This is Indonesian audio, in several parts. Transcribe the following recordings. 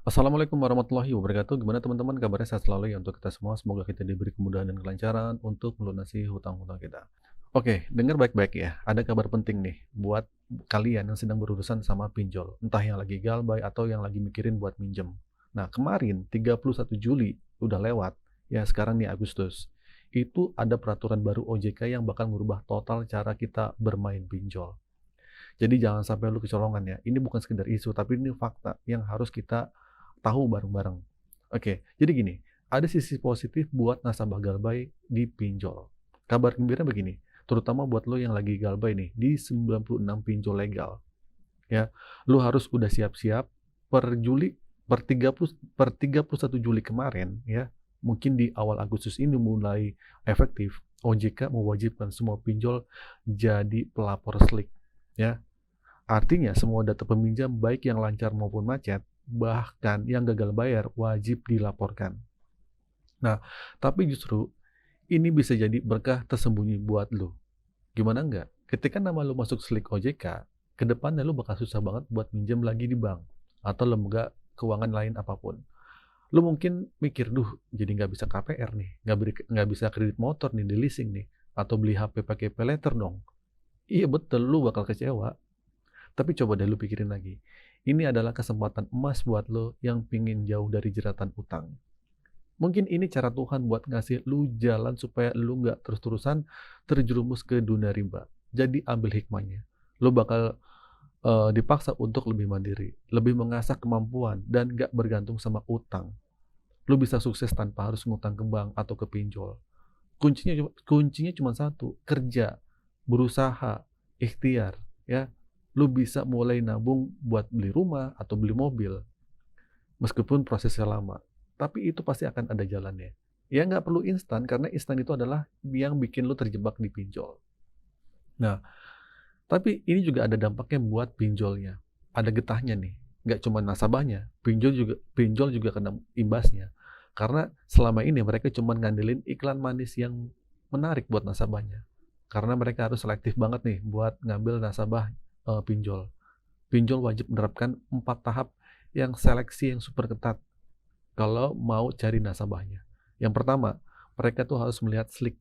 Assalamualaikum warahmatullahi wabarakatuh. Gimana teman-teman kabarnya sehat selalu ya untuk kita semua. Semoga kita diberi kemudahan dan kelancaran untuk melunasi hutang-hutang kita. Oke, dengar baik-baik ya. Ada kabar penting nih buat kalian yang sedang berurusan sama pinjol. Entah yang lagi galbay atau yang lagi mikirin buat minjem. Nah, kemarin 31 Juli udah lewat. Ya, sekarang nih Agustus. Itu ada peraturan baru OJK yang bakal merubah total cara kita bermain pinjol. Jadi jangan sampai lu kecolongan ya. Ini bukan sekedar isu, tapi ini fakta yang harus kita tahu bareng-bareng. Oke, jadi gini, ada sisi positif buat nasabah Galbay di pinjol. Kabar gembira begini, terutama buat lo yang lagi Galbay nih, di 96 pinjol legal. Ya, lo harus udah siap-siap per Juli, per 31 Juli kemarin, ya, mungkin di awal Agustus ini mulai efektif, OJK mewajibkan semua pinjol jadi pelapor SLIK. Ya, artinya semua data peminjam baik yang lancar maupun macet, bahkan yang gagal bayar wajib dilaporkan. Nah, tapi justru ini bisa jadi berkah tersembunyi buat lo. Gimana enggak? Ketika nama lo masuk SLIK OJK, ke depannya lo bakal susah banget buat minjem lagi di bank atau lembaga keuangan lain apapun. Lo mungkin mikir, duh, jadi nggak bisa KPR nih, nggak bisa kredit motor nih, di leasing nih, atau beli HP pakai paylater dong. Iya betul, lo bakal kecewa. Tapi coba deh lu pikirin lagi. Ini adalah kesempatan emas buat lo yang pingin jauh dari jeratan utang. Mungkin ini cara Tuhan buat ngasih lu jalan supaya lu nggak terus-terusan terjerumus ke dunia riba. Jadi ambil hikmahnya. Lu bakal dipaksa untuk lebih mandiri, lebih mengasah kemampuan, dan nggak bergantung sama utang. Lu bisa sukses tanpa harus ngutang ke bank atau ke pinjol. Kuncinya cuma satu, kerja, berusaha, ikhtiar, ya. Lu bisa mulai nabung buat beli rumah atau beli mobil, meskipun prosesnya lama. Tapi itu pasti akan ada jalannya. Ya nggak perlu instan, karena instan itu adalah yang bikin lu terjebak di pinjol. Nah, tapi ini juga ada dampaknya buat pinjolnya. Ada getahnya nih. Nggak cuma nasabahnya, pinjol juga kena imbasnya. Karena selama ini mereka cuma ngandelin iklan manis yang menarik buat nasabahnya. Karena mereka harus selektif banget nih buat ngambil nasabah pinjol. Pinjol wajib menerapkan 4 tahap yang seleksi yang super ketat kalau mau cari nasabahnya. Yang pertama, mereka tuh harus melihat SLIK.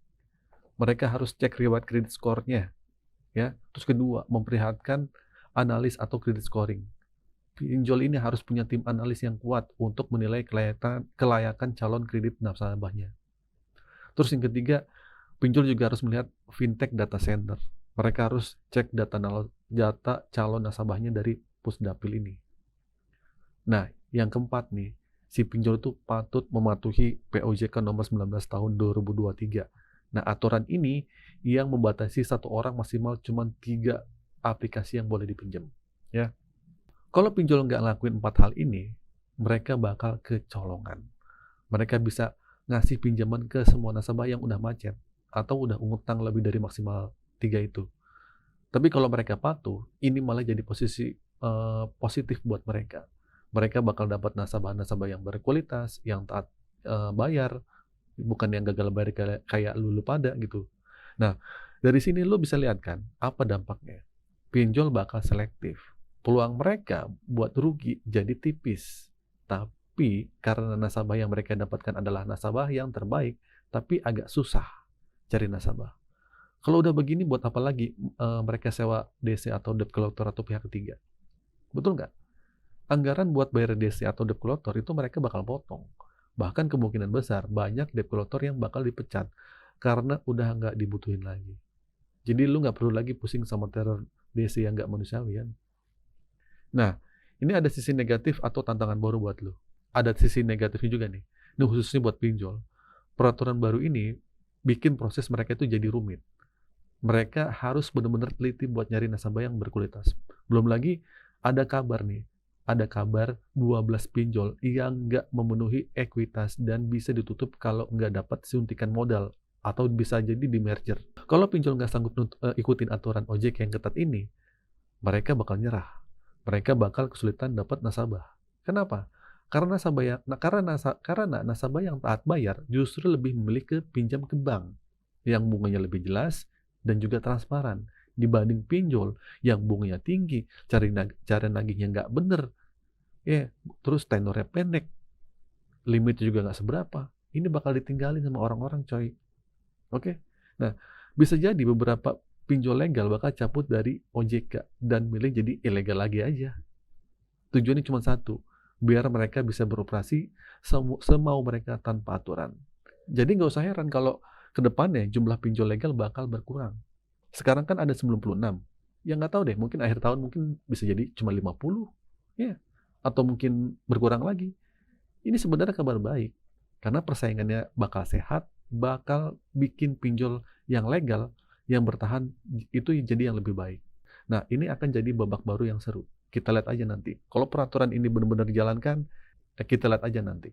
Mereka harus cek riwayat kredit skornya, ya. Terus kedua, memperlihatkan analis atau kredit scoring. Pinjol ini harus punya tim analis yang kuat untuk menilai kelayakan calon kredit nasabahnya. Terus yang ketiga, pinjol juga harus melihat fintech data center. Mereka harus cek data calon nasabahnya dari Pusdapil ini. Nah, yang keempat nih, si pinjol itu patut mematuhi POJK nomor 19 tahun 2023. Nah, aturan ini yang membatasi satu orang maksimal cuma 3 aplikasi yang boleh dipinjam. Ya. Kalau pinjol nggak ngelakuin 4 hal ini, mereka bakal kecolongan. Mereka bisa ngasih pinjaman ke semua nasabah yang udah macet atau udah ngutang lebih dari maksimal 3 itu. Tapi kalau mereka patuh, ini malah jadi posisi positif buat mereka. Mereka bakal dapat nasabah-nasabah yang berkualitas, yang taat bayar, bukan yang gagal bayar kayak lu pada gitu. Nah, dari sini lu bisa lihat kan apa dampaknya. Pinjol bakal selektif. Peluang mereka buat rugi jadi tipis. Tapi karena nasabah yang mereka dapatkan adalah nasabah yang terbaik, tapi agak susah cari nasabah. Kalau udah begini buat apa lagi mereka sewa DC atau debt collector atau pihak ketiga? Betul nggak? Anggaran buat bayar DC atau debt collector itu mereka bakal potong. Bahkan kemungkinan besar banyak debt collector yang bakal dipecat karena udah nggak dibutuhin lagi. Jadi lu nggak perlu lagi pusing sama teror DC yang nggak manusiawi kan? Nah, ini ada sisi negatif atau tantangan baru buat lu. Ada sisi negatifnya juga nih. Ini khususnya buat pinjol. Peraturan baru ini bikin proses mereka itu jadi rumit. Mereka harus benar-benar teliti buat nyari nasabah yang berkualitas. Belum lagi ada kabar nih, ada kabar 12 pinjol yang nggak memenuhi ekuitas dan bisa ditutup kalau nggak dapat suntikan modal atau bisa jadi di merger. Kalau pinjol nggak sanggup ikutin aturan OJK yang ketat ini, mereka bakal nyerah. Mereka bakal kesulitan dapat nasabah. Kenapa? Karena nasabah yang taat bayar justru lebih memilih ke pinjam ke bank yang bunganya lebih jelas dan juga transparan dibanding pinjol yang bunganya tinggi, cara nagihnya nggak bener, ya, terus tenornya pendek, limitnya juga nggak seberapa. Ini bakal ditinggalin sama orang-orang, coy. Oke? Nah, bisa jadi beberapa pinjol legal bakal cabut dari OJK dan milih jadi ilegal lagi aja. Tujuannya cuma satu, biar mereka bisa beroperasi semau mereka tanpa aturan. Jadi nggak usah heran kalau ke depannya jumlah pinjol legal bakal berkurang. Sekarang kan ada 96. Ya nggak tahu deh, mungkin akhir tahun mungkin bisa jadi cuma 50. Ya, atau mungkin berkurang lagi. Ini sebenarnya kabar baik. Karena persaingannya bakal sehat, bakal bikin pinjol yang legal, yang bertahan, itu jadi yang lebih baik. Nah, ini akan jadi babak baru yang seru. Kita lihat aja nanti. Kalau peraturan ini benar-benar dijalankan, kita lihat aja nanti.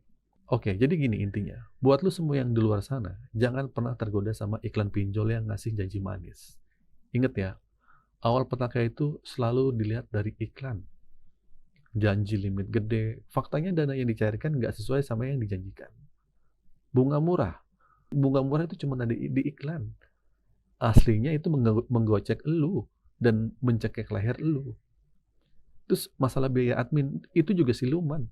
Oke, jadi gini intinya. Buat lu semua yang di luar sana, jangan pernah tergoda sama iklan pinjol yang ngasih janji manis. Ingat ya, awal petaka itu selalu dilihat dari iklan. Janji limit gede, faktanya dana yang dicairkan nggak sesuai sama yang dijanjikan. Bunga murah. Bunga murah itu cuma ada di iklan. Aslinya itu menggocek elu dan mencekik leher elu. Terus masalah biaya admin itu juga siluman.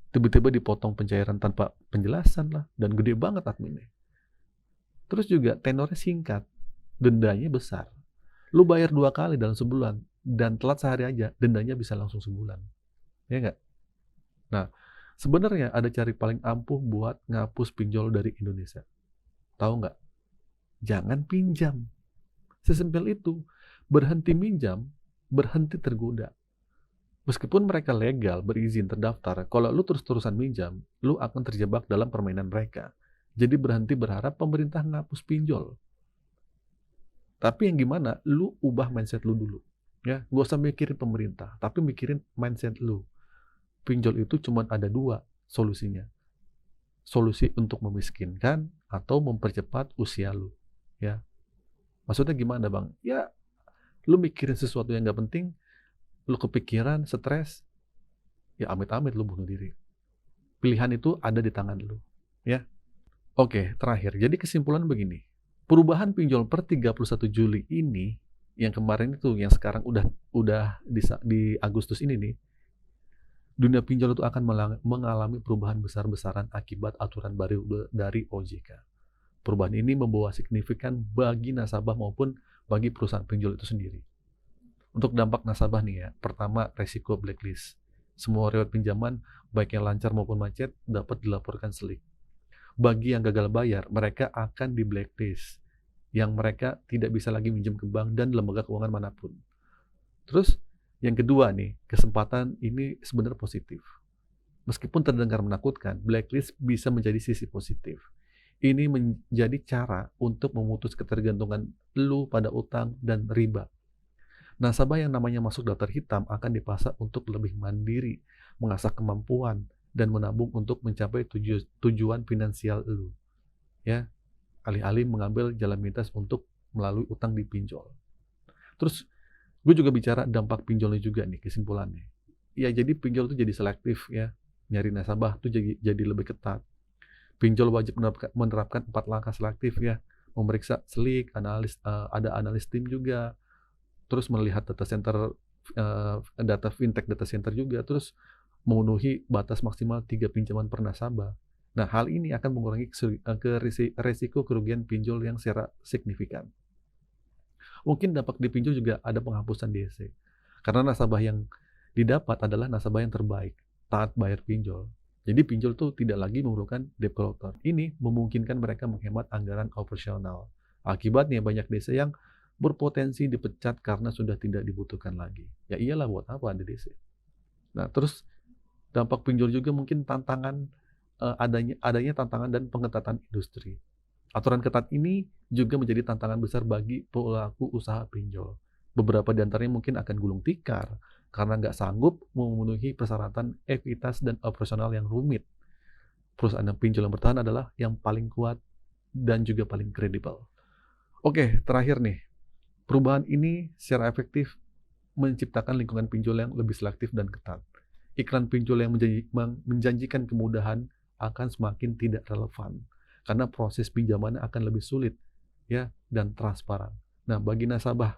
Tiba-tiba dipotong pencairan tanpa penjelasan lah, dan gede banget adminnya. Terus juga tenornya singkat, dendanya besar. Lu bayar 2 kali dalam sebulan, dan telat sehari aja, dendanya bisa langsung sebulan. Ya nggak? Nah, sebenarnya ada cara paling ampuh buat ngapus pinjol dari Indonesia. Tahu nggak? Jangan pinjam. Sesimpel itu. Berhenti minjam, berhenti tergoda. Meskipun mereka legal, berizin, terdaftar, kalau lu terus-terusan minjam, lu akan terjebak dalam permainan mereka. Jadi berhenti berharap pemerintah ngapus pinjol. Tapi yang gimana? Lu ubah mindset lu dulu. Ya, gak usah mikirin pemerintah, tapi mikirin mindset lu. Pinjol itu cuma ada 2 solusinya. Solusi untuk memiskinkan atau mempercepat usia lu. Ya, maksudnya gimana bang? Ya, lu mikirin sesuatu yang gak penting, lu kepikiran, stres, ya amit-amit lu bunuh diri. Pilihan itu ada di tangan lu. Ya. Oke, terakhir. Jadi kesimpulan begini. Perubahan pinjol per 31 Juli ini, yang kemarin itu, yang sekarang udah di Agustus ini nih, dunia pinjol itu akan mengalami perubahan besar-besaran akibat aturan baru dari OJK. Perubahan ini membawa signifikan bagi nasabah maupun bagi perusahaan pinjol itu sendiri. Untuk dampak nasabah nih ya, pertama resiko blacklist. Semua riwayat pinjaman, baik yang lancar maupun macet, dapat dilaporkan selik. Bagi yang gagal bayar, mereka akan di blacklist, yang mereka tidak bisa lagi minjem ke bank dan lembaga keuangan manapun. Terus, yang kedua nih, kesempatan ini sebenarnya positif. Meskipun terdengar menakutkan, blacklist bisa menjadi sisi positif. Ini menjadi cara untuk memutus ketergantungan lu pada utang dan riba. Nasabah yang namanya masuk daftar hitam akan dipaksa untuk lebih mandiri, mengasah kemampuan, dan menabung untuk mencapai tujuan finansial lu. Ya, alih-alih mengambil jalan pintas untuk melalui utang di pinjol. Terus, gue juga bicara dampak pinjolnya juga nih, kesimpulannya. Ya, jadi pinjol itu jadi selektif ya. Nyari nasabah tuh jadi lebih ketat. Pinjol wajib menerapkan 4 langkah selektif ya. Memeriksa selik, ada analis tim juga. Terus melihat data center, data fintech data center juga, terus memenuhi batas maksimal 3 pinjaman per nasabah. Nah, hal ini akan mengurangi resiko kerugian pinjol yang secara signifikan. Mungkin dampak di pinjol juga ada penghapusan DC. Karena nasabah yang didapat adalah nasabah yang terbaik, taat bayar pinjol. Jadi pinjol itu tidak lagi memerlukan debt collector. Ini memungkinkan mereka menghemat anggaran operasional. Akibatnya banyak desa yang berpotensi dipecat karena sudah tidak dibutuhkan lagi. Ya iyalah, buat apa ada DC. Nah, terus dampak pinjol juga mungkin tantangan, adanya tantangan dan pengetatan industri. Aturan ketat ini juga menjadi tantangan besar bagi pelaku usaha pinjol. Beberapa di antaranya mungkin akan gulung tikar karena nggak sanggup memenuhi persyaratan ekuitas dan operasional yang rumit. Perusahaan yang pinjol yang bertahan adalah yang paling kuat dan juga paling kredibel. Oke, terakhir nih. Perubahan ini secara efektif menciptakan lingkungan pinjol yang lebih selektif dan ketat. Iklan pinjol yang menjanjikan kemudahan akan semakin tidak relevan karena proses pinjamannya akan lebih sulit ya dan transparan. Nah, bagi nasabah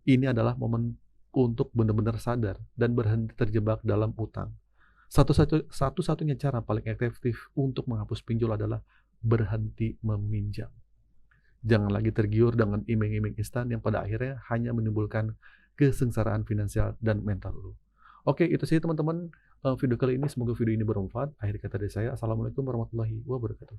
ini adalah momen untuk benar-benar sadar dan berhenti terjebak dalam utang. Satu-satunya cara paling efektif untuk menghapus pinjol adalah berhenti meminjam. Jangan lagi tergiur dengan iming-iming instan yang pada akhirnya hanya menimbulkan kesengsaraan finansial dan mental lu. Oke, itu sih teman-teman, video kali ini. Semoga video ini bermanfaat. Akhir kata dari saya, assalamualaikum warahmatullahi wabarakatuh.